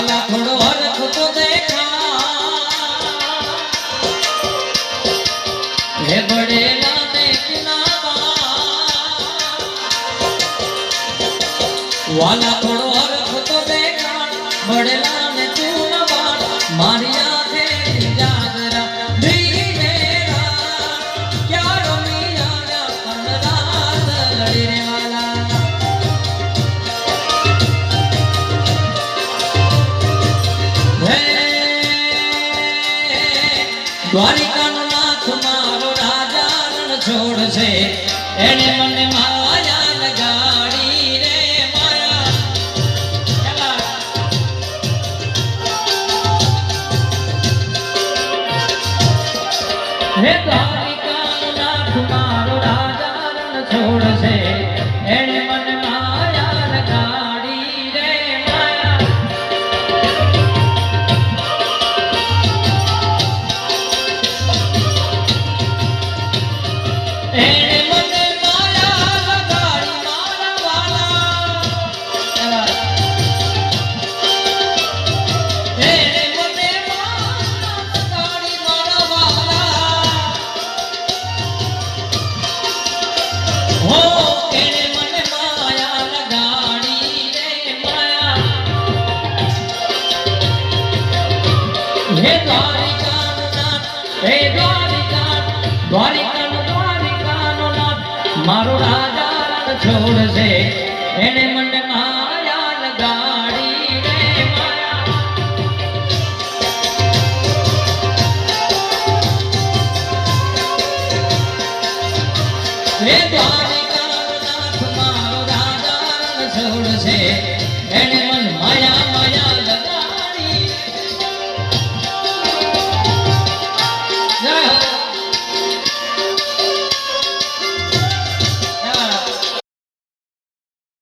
વાલા થોડો હરખ તો દેખા હે બડેલા ને વાલા થોડો હરખ તો દેખા બડેલા ને તું નવાડ મારી આંખે જાગરા ધીરે ક્યાં રમી આવ્યા પણ રાત લડી રે વાલા દ્વારિકાનો નાથ મારો રાજા રણ છોડશે એને મને માયા લગાડી રે માયા હે દ્વારિકાનો નાથ મારો રાજા રણ છોડશે એને મને માયા લગાડી રે માયા એને મને માયા લગાડી મારા વાલા એને મને માયા લગાડી મારા વાલા હો એને મને માયા લગાડી રે માયા હે દ્વારિકાનો નાથ હે દ્વારિકાનો નાથ મારો રાજા રણ છોડશે એને મને માયા લગાડી રે માયા હે દ્વારિકાનો નાથ મારો રાજા રણ છોડશે એને